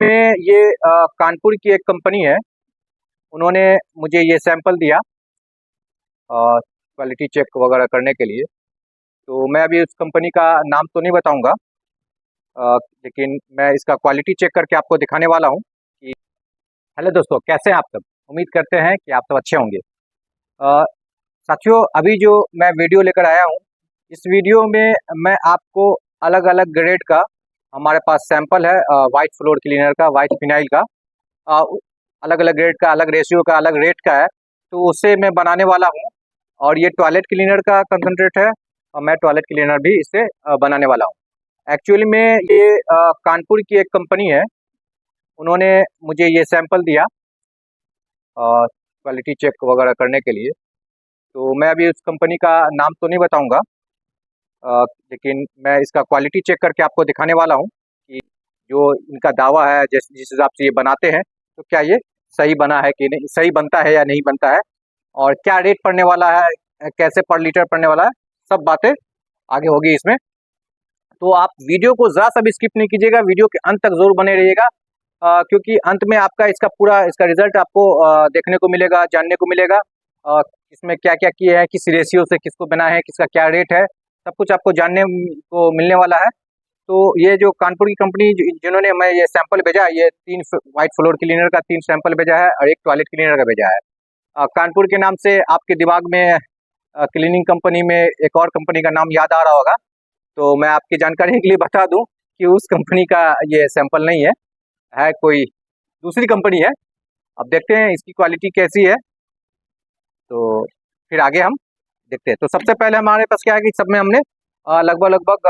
में ये कानपुर की एक कंपनी है। उन्होंने मुझे ये सैंपल दिया क्वालिटी चेक वगैरह करने के लिए। तो मैं अभी उस कंपनी का नाम तो नहीं बताऊंगा, लेकिन मैं इसका क्वालिटी चेक करके आपको दिखाने वाला हूँ कि हेलो दोस्तों, कैसे हैं आप सब। उम्मीद करते हैं कि आप सब अच्छे होंगे। अ, साथियों, अभी जो मैं वीडियो लेकर आया हूँ, इस वीडियो में मैं आपको अलग अलग ग्रेड का, हमारे पास सैंपल है वाइट फ्लोर क्लीनर का, वाइट फिनाइल का, अलग अलग ग्रेड का, अलग रेशियो का, अलग रेट का है। तो उससे मैं बनाने वाला हूँ। और ये टॉयलेट क्लीनर का कंसनट्रेट है, और मैं टॉयलेट क्लीनर भी इससे बनाने वाला हूँ। एक्चुअली में ये कानपुर की एक कंपनी है। उन्होंने मुझे ये सैंपल दिया क्वालिटी चेक वगैरह करने के लिए। तो मैं अभी उस कंपनी का नाम तो नहीं बताऊंगा, लेकिन मैं इसका क्वालिटी चेक करके आपको दिखाने वाला हूँ कि जो इनका दावा है, जिस हिसाब से ये बनाते हैं, तो क्या ये सही बना है कि नहीं, सही बनता है या नहीं बनता है, और क्या रेट पड़ने वाला है, कैसे पर लीटर पड़ने वाला है, सब बातें आगे होगी इसमें। तो आप वीडियो को ज़रा सा भी स्किप नहीं कीजिएगा, वीडियो के अंत तक जरूर बने रहिएगा, क्योंकि अंत में आपका इसका रिजल्ट आपको देखने को मिलेगा, जानने को मिलेगा। इसमें क्या क्या किए हैं, किस रेशियो से किसको बना है, किसका क्या रेट है, सब कुछ आपको जानने को मिलने वाला है। तो ये जो कानपुर की कंपनी जिन्होंने मैं ये सैंपल भेजा है, ये 3 वाइट फ्लोर क्लीनर का 3 सैंपल भेजा है, और एक टॉयलेट क्लीनर का भेजा है। कानपुर के नाम से आपके दिमाग में क्लीनिंग कंपनी में एक और कंपनी का नाम याद आ रहा होगा। तो मैं आपकी जानकारी के लिए बता दूं कि उस कंपनी का ये सैंपल नहीं है कोई दूसरी कंपनी है। अब देखते हैं इसकी क्वालिटी कैसी है, तो फिर आगे हम देखते हैं। तो सबसे पहले हमारे पास क्या है कि सब में हमने लगभग लगभग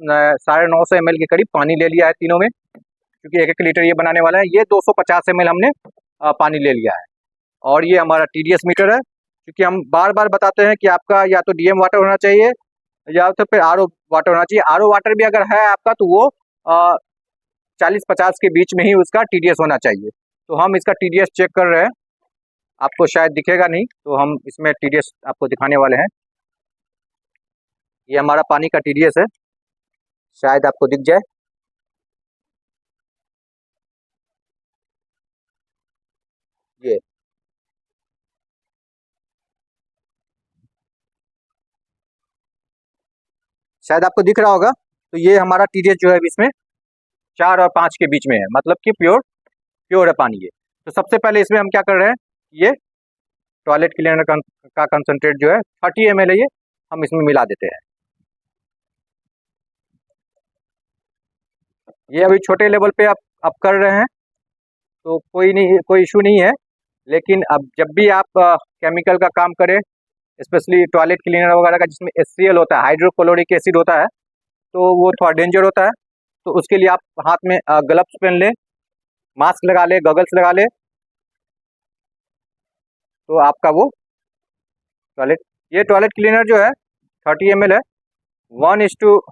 950 ml के करीब पानी ले लिया है तीनों में, क्योंकि 1-1 लीटर ये बनाने वाला है। ये 250 ml हमने पानी ले लिया है। और ये हमारा TDS मीटर है, क्योंकि हम बार बार बताते हैं कि आपका या तो DM वाटर होना चाहिए, या तो फिर RO वाटर होना चाहिए। RO वाटर भी अगर है आपका, तो वो 40-50 के बीच में ही उसका TDS होना चाहिए। तो हम इसका TDS चेक कर रहे हैं। आपको शायद दिखेगा नहीं, तो हम इसमें TDS आपको दिखाने वाले हैं। ये हमारा पानी का TDS है, शायद आपको दिख जाए। ये शायद आपको दिख रहा होगा। तो ये हमारा TDS जो है इसमें 4 और 5 के बीच में है, मतलब कि प्योर प्योर है पानी ये। तो सबसे पहले इसमें हम क्या कर रहे हैं, ये टॉयलेट क्लीनर का कंसनट्रेट जो है 30 ml है, ये हम इसमें मिला देते हैं। ये अभी छोटे लेवल पे आप कर रहे हैं, तो कोई नहीं, कोई इशू नहीं है। लेकिन अब जब भी आप केमिकल का काम करें, स्पेशली टॉयलेट क्लीनर वगैरह का, जिसमें HCl होता है, हाइड्रोक्लोरिक एसिड होता है, तो वो थोड़ा डेंजर होता है। तो उसके लिए आप हाथ में ग्लव्स पहन लें, मास्क लगा ले, गॉगल्स लगा ले, तो आपका वो टॉयलेट ये टॉयलेट क्लीनर जो है 30 ml है। 1:1:1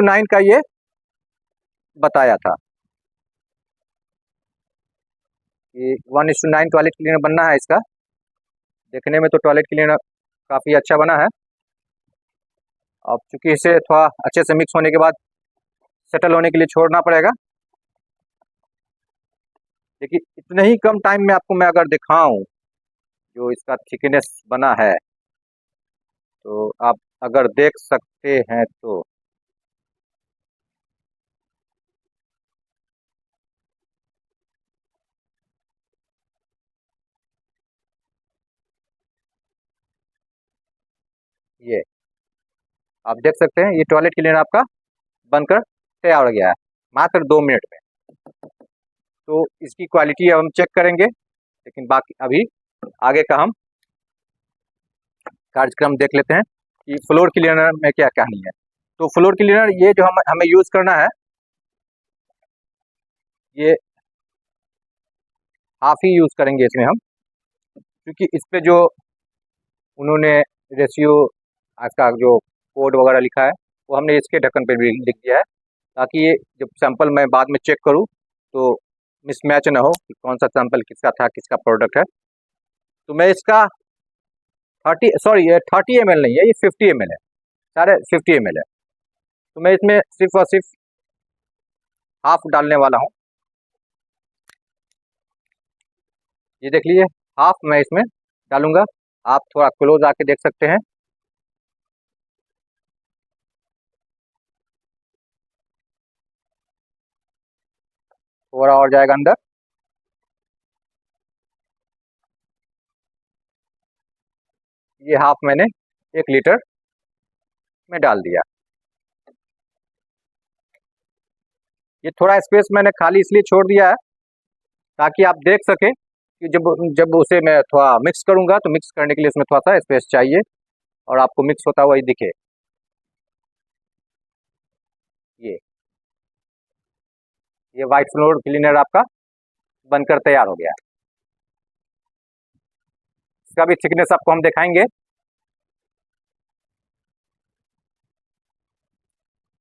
9 का ये बताया था कि 1:9 टॉयलेट क्लीनर बनना है इसका। देखने में तो टॉयलेट क्लीनर काफ़ी अच्छा बना है। अब चूंकि इसे थोड़ा अच्छे से मिक्स होने के बाद सेटल होने के लिए छोड़ना पड़ेगा। लेकिन इतने ही कम टाइम में आपको मैं अगर दिखाऊं जो इसका थिकनेस बना है, तो आप अगर देख सकते हैं तो ये आप देख सकते हैं, ये टॉयलेट क्लीनर आपका बनकर तैयार हो गया है मात्र 2 मिनट में। तो इसकी क्वालिटी अब हम चेक करेंगे, लेकिन बाकी अभी आगे का हम कार्यक्रम देख लेते हैं कि फ्लोर क्लीनर में क्या कहानी है। तो फ्लोर क्लीनर ये जो हम हमें यूज़ करना है, ये हाफ ही यूज़ करेंगे इसमें हम, क्योंकि इस पे जो उन्होंने रेशियो का जो कोड वगैरह लिखा है, वो हमने इसके ढक्कन पे भी लिख दिया है, ताकि ये जब सैंपल मैं बाद में चेक करूँ, तो मिसमैच ना हो कि कौन सा सैंपल किसका था, किसका प्रोडक्ट है। तो मैं इसका 30 ml नहीं है, ये 50 ml है, सारे 50 ml है। तो मैं इसमें सिर्फ और सिर्फ हाफ डालने वाला हूँ। ये देख लीजिए, हाफ मैं इसमें डालूंगा। आप थोड़ा क्लोज आके देख सकते हैं। थोड़ा और जाएगा अंदर। ये हाफ मैंने 1 लीटर में डाल दिया। ये थोड़ा स्पेस मैंने खाली इसलिए छोड़ दिया है ताकि आप देख सकें कि जब जब उसे मैं थोड़ा मिक्स करूंगा तो मिक्स करने के लिए उसमें थोड़ा सा स्पेस चाहिए और आपको मिक्स होता हुआ ही दिखे। ये ये वाइट फ्लोर क्लीनर आपका बनकर तैयार हो गया है। इसका भी थिकनेस आपको हम दिखाएंगे।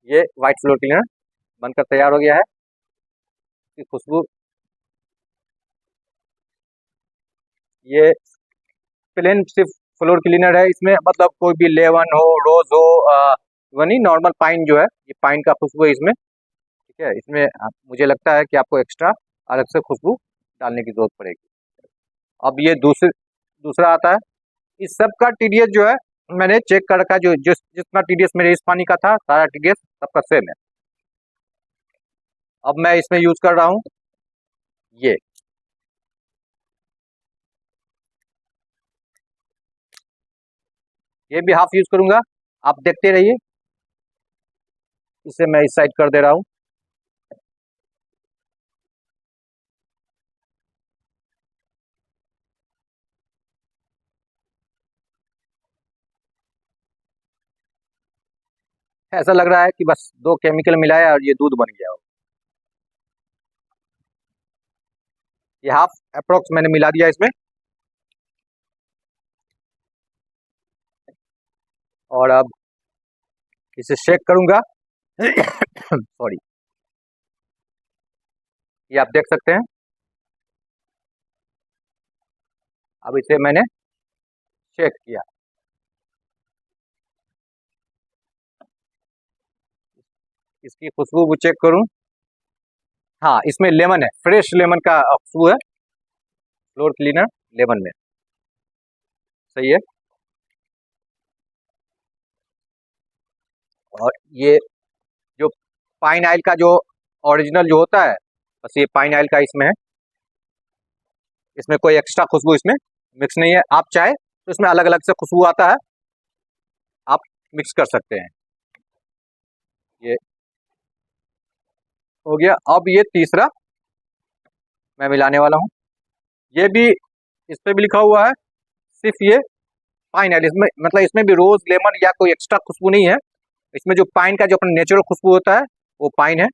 ये वाइट फ्लोर क्लीनर बनकर तैयार हो गया है। इसकी खुशबू, ये प्लेन सिर्फ फ्लोर क्लीनर है, इसमें मतलब कोई भी लेवन हो, रोज हो, वनी नॉर्मल पाइन जो है, ये पाइन का खुशबू है इसमें। ठीक है, इसमें मुझे लगता है कि आपको एक्स्ट्रा अलग से खुशबू डालने की जरूरत पड़ेगी। अब ये दूसरा आता है। इस सब का टीडीएस जो है मैंने चेक कर रखा है, जो जितना टीडीएस मेरे इस पानी का था सारा टीडीएस सबका सेम है। अब मैं इसमें यूज कर रहा हूँ ये ये भी हाफ यूज करूंगा। आप देखते रहिए। इसे मैं इस साइड कर दे रहा हूँ। ऐसा लग रहा है कि बस दो केमिकल मिलाया और ये दूध बन गया हो। ये हाफ अप्रोक्स मैंने मिला दिया इसमें। और अब इसे शेक करूंगा। सॉरी। ये आप देख सकते हैं। अब इसे मैंने शेक किया। इसकी खुशबू भी चेक करूं। हाँ, इसमें लेमन है, फ्रेश लेमन का खुशबू है। फ्लोर क्लीनर लेमन में। सही है। और ये जो पाइन ऑयल का जो ओरिजिनल जो होता है, बस ये पाइन ऑयल का इसमें है। इसमें कोई एक्स्ट्रा खुशबू इसमें मिक्स नहीं है। आप चाहे तो इसमें अलग अलग से खुशबू आता है, आप मिक्स कर सकते हैं। ये हो गया। अब ये तीसरा मैं मिलाने वाला हूँ। ये भी, इस पे भी लिखा हुआ है सिर्फ ये पाइन ऑयल। इसमें मतलब इसमें भी रोज लेमन या कोई एक्स्ट्रा खुशबू नहीं है। इसमें जो पाइन का जो अपना नेचुरल खुशबू होता है वो पाइन है।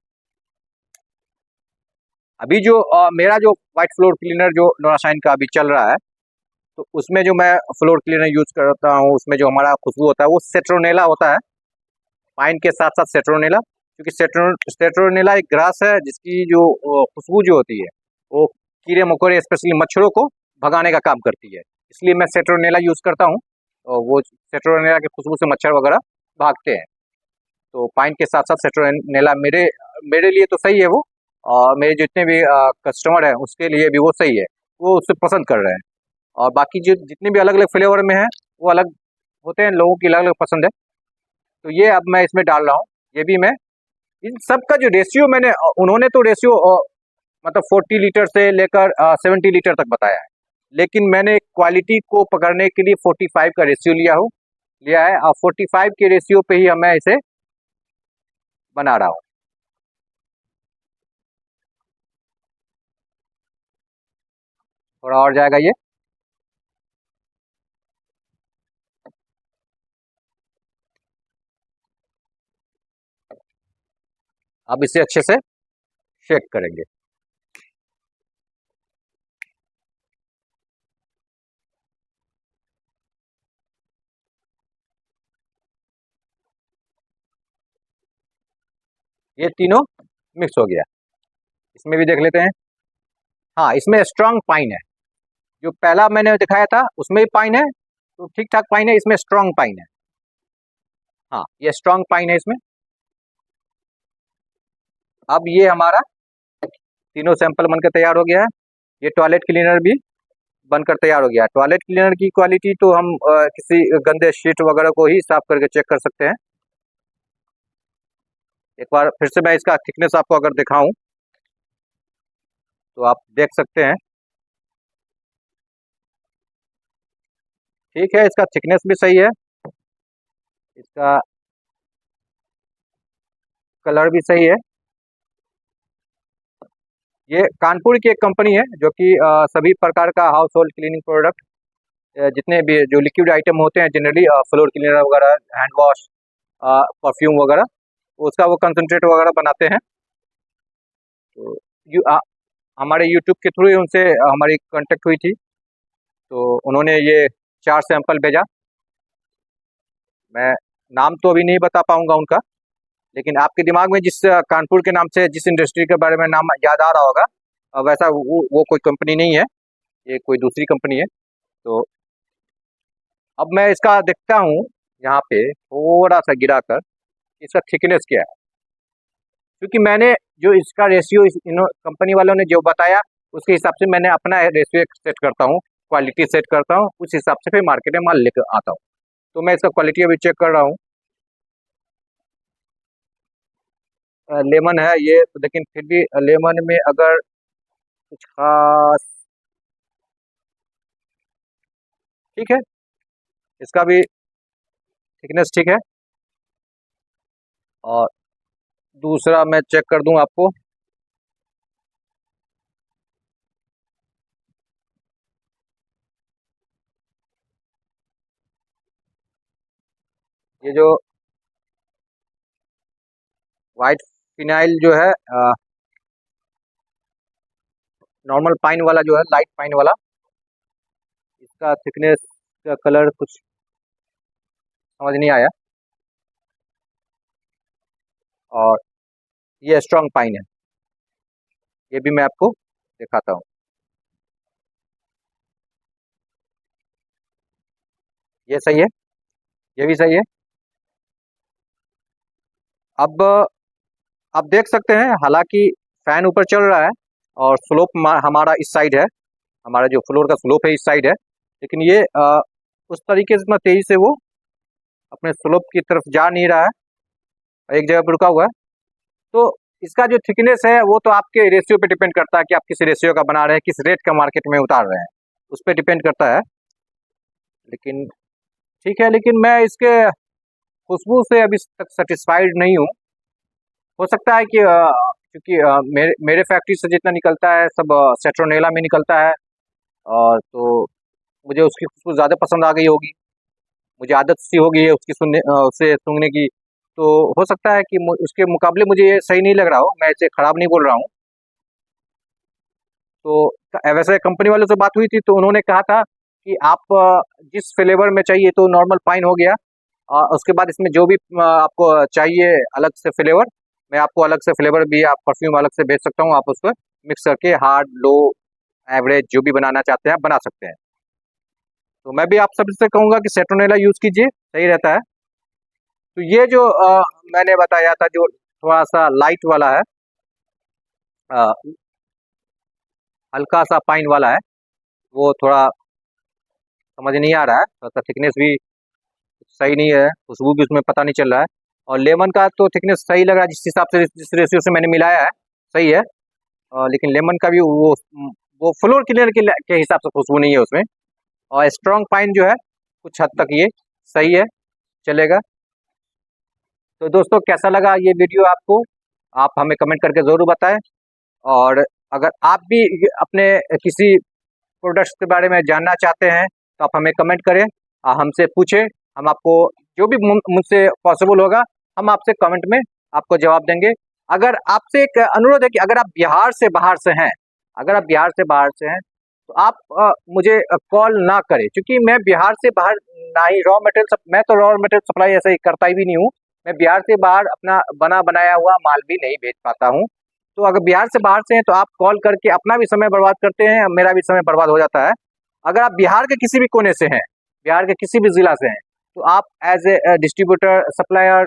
अभी जो मेरा जो व्हाइट फ्लोर क्लीनर जो नोराशाइन का अभी चल रहा है, तो उसमें जो मैं फ्लोर क्लीनर यूज करता हूँ उसमें जो हमारा खुशबू होता है वो सेट्रोनेला होता है। पाइन के साथ साथ सेट्रोनेला, क्योंकि सेट्रोनेला एक ग्रास है जिसकी जो खुशबू जो होती है वो कीड़े मकोड़े स्पेशली मच्छरों को भगाने का काम करती है। इसलिए मैं सेट्रोनेला यूज करता हूँ और वो सेट्रोनेला की खुशबू से मच्छर वगैरह भागते हैं। तो पाइन के साथ साथ सेट्रोनेला मेरे मेरे लिए तो सही है वो। और मेरे जितने भी कस्टमर हैं उसके लिए भी वो सही है, वो उससे पसंद कर रहे हैं। और बाकी जो जितने भी अलग अलग फ्लेवर में है वो अलग होते हैं, लोगों की अलग अलग पसंद है। तो ये अब मैं इसमें डाल रहा हूँ। ये भी मैं इन सब का जो रेशियो मैंने उन्होंने तो रेशियो मतलब 40 लीटर से लेकर 70 लीटर तक बताया है, लेकिन मैंने क्वालिटी को पकड़ने के लिए 45 का रेशियो लिया है। और 45 के रेशियो पे ही मैं इसे बना रहा हूँ। थोड़ा और जाएगा ये। अब इसे अच्छे से शेक करेंगे। ये तीनों मिक्स हो गया। इसमें भी देख लेते हैं। हाँ, इसमें स्ट्रांग पाइन है। जो पहला मैंने दिखाया था उसमें भी पाइन है, तो ठीक ठाक पाइन है, इसमें स्ट्रांग पाइन है। हाँ, ये स्ट्रांग पाइन है इसमें। अब ये हमारा तीनों सैंपल बनकर तैयार हो गया है। ये टॉयलेट क्लीनर भी बनकर तैयार हो गया है। टॉयलेट क्लीनर की क्वालिटी तो हम किसी गंदे शीट वगैरह को ही साफ करके चेक कर सकते हैं। एक बार फिर से मैं इसका थिकनेस आपको अगर दिखाऊं तो आप देख सकते हैं। ठीक है, इसका थिकनेस भी सही है, इसका कलर भी सही है। ये कानपुर की एक कंपनी है जो कि सभी प्रकार का हाउस होल्ड क्लीनिंग प्रोडक्ट, जितने भी जो लिक्विड आइटम होते हैं जनरली, फ्लोर क्लीनर वगैरह, हैंड वॉश, परफ्यूम वगैरह, उसका वो कंसनट्रेट वगैरह बनाते हैं। तो हमारे यूट्यूब के थ्रू ही उनसे हमारी कांटेक्ट हुई थी, तो उन्होंने ये 4 सैंपल भेजा। मैं नाम तो अभी नहीं बता पाऊंगा उनका, लेकिन आपके दिमाग में जिस कानपुर के नाम से जिस इंडस्ट्री के बारे में नाम याद आ रहा होगा, वैसा वो कोई कंपनी नहीं है, ये कोई दूसरी कंपनी है। तो अब मैं इसका देखता हूँ यहाँ पे थोड़ा सा गिरा कर, इसका थिकनेस क्या है, क्योंकि मैंने जो इसका रेशियो कंपनी वालों ने जो बताया उसके हिसाब से मैंने अपना रेशियो सेट करता हूँ, क्वालिटी सेट करता हूँ, उस हिसाब से फिर मार्केट में माल लेकर आता हूँ। तो मैं इसका क्वालिटी अभी चेक कर रहा हूँ। लेमन है ये, लेकिन फिर भी लेमन में अगर कुछ खास, ठीक है, इसका भी थिकनेस ठीक है। और दूसरा मैं चेक कर दूं आपको, ये जो वाइट फिनाइल जो है, नॉर्मल पाइन वाला जो है, लाइट पाइन वाला, इसका थिकनेस का कलर कुछ समझ नहीं आया। और ये स्ट्रॉन्ग पाइन है, ये भी मैं आपको दिखाता हूँ। ये सही है, ये भी सही है। अब आप देख सकते हैं, हालांकि फैन ऊपर चल रहा है और स्लोप हमारा इस साइड है, हमारा जो फ्लोर का स्लोप है इस साइड है, लेकिन ये उस तरीके से इतना तेजी से वो अपने स्लोप की तरफ जा नहीं रहा है, एक जगह पर रुका हुआ है। तो इसका जो थिकनेस है वो तो आपके रेशियो पे डिपेंड करता है कि आप किस रेशियो का बना रहे हैं, किस रेट का मार्केट में उतार रहे हैं, उस पर डिपेंड करता है। लेकिन ठीक है, लेकिन मैं इसके खुशबू से अभी तक सेटिस्फाइड नहीं हूँ। हो सकता है कि क्योंकि मेरे फैक्ट्री से जितना निकलता है सब सेट्रोनेला में निकलता है, और तो मुझे उसकी खुशबू ज़्यादा पसंद आ गई होगी, मुझे आदत सी हो गई है उसकी सुनने उससे सूंघने की। तो हो सकता है कि उसके मुकाबले मुझे ये सही नहीं लग रहा हो, मैं इसे ख़राब नहीं बोल रहा हूँ। तो वैसे कंपनी वालों से बात हुई थी तो उन्होंने कहा था कि आप जिस फ्लेवर में चाहिए, तो नॉर्मल पाइन हो गया, उसके बाद इसमें जो भी आपको चाहिए अलग से फ्लेवर, मैं आपको अलग से फ्लेवर भी, आप परफ्यूम अलग से भेज सकता हूँ, आप उसको मिक्स करके हार्ड, लो, एवरेज जो भी बनाना चाहते हैं आप बना सकते हैं। तो मैं भी आप सबसे कहूँगा कि सेट्रोनेला यूज़ कीजिए, सही रहता है। तो ये जो मैंने बताया था जो थोड़ा सा लाइट वाला है, अ, हल्का सा पाइन वाला है, वो थोड़ा समझ नहीं आ रहा है, थोड़ा सा थिकनेस भी सही नहीं है, खुशबू भी उसमें पता नहीं चल रहा है। और लेमन का तो थिकनेस सही लग रहा है, जिस हिसाब से जिस रेशियो से मैंने मिलाया है सही है। लेकिन लेमन का भी वो फ्लोर क्लीनर के हिसाब से खुशबू नहीं है उसमें। और स्ट्रॉन्ग पाइन जो है कुछ हद तक ये सही है, चलेगा। तो दोस्तों कैसा लगा ये वीडियो आपको, आप हमें कमेंट करके ज़रूर बताएं। और अगर आप भी अपने किसी प्रोडक्ट्स के बारे में जानना चाहते हैं तो आप हमें कमेंट करें, हमसे पूछें, हम आपको जो भी मुझसे पॉसिबल होगा हम आपसे कमेंट में आपको जवाब देंगे। अगर आपसे एक अनुरोध है कि अगर आप बिहार से बाहर से हैं, अगर आप बिहार से बाहर से हैं तो आप मुझे कॉल ना करें, क्योंकि मैं बिहार से बाहर ना ही रॉ मटेरियल, मैं तो रॉ मटेरियल सप्लाई ऐसा ही करता ही भी नहीं हूँ। मैं बिहार से बाहर अपना बना बनाया हुआ माल भी नहीं बेच पाता हूँ। तो अगर बिहार से बाहर से हैं तो आप कॉल करके अपना भी समय बर्बाद करते हैं, मेरा भी समय बर्बाद हो जाता है। अगर आप बिहार के किसी भी कोने से हैं, बिहार के किसी भी जिला से हैं, तो आप as a distributor, supplier,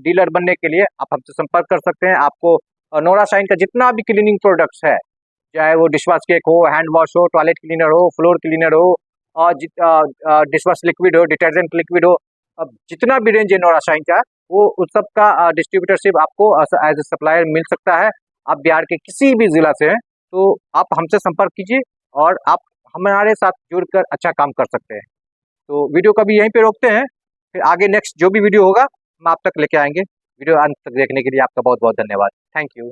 dealer बनने के लिए आप हमसे संपर्क कर सकते हैं। आपको नोरा शाइन का जितना भी क्लीनिंग प्रोडक्ट्स है, चाहे वो डिशवॉश केक हो, हैंड वॉश हो, टॉयलेट क्लीनर हो, फ्लोर क्लीनर हो, और डिशवॉश लिक्विड हो, डिटर्जेंट लिक्विड हो, अब जितना भी रेंज है नोरा शाइन का, वो उस सब का डिस्ट्रीब्यूटरशिप आपको एज ए सप्लायर मिल सकता है। आप बिहार के किसी भी जिला से हैं तो आप हमसे संपर्क कीजिए और आप हमारे साथ जुड़कर अच्छा काम कर सकते हैं। तो वीडियो को अभी यहीं पे रोकते हैं, फिर आगे नेक्स्ट जो भी वीडियो होगा हम आप तक लेके आएंगे। वीडियो अंत तक देखने के लिए आपका बहुत बहुत धन्यवाद। Thank you.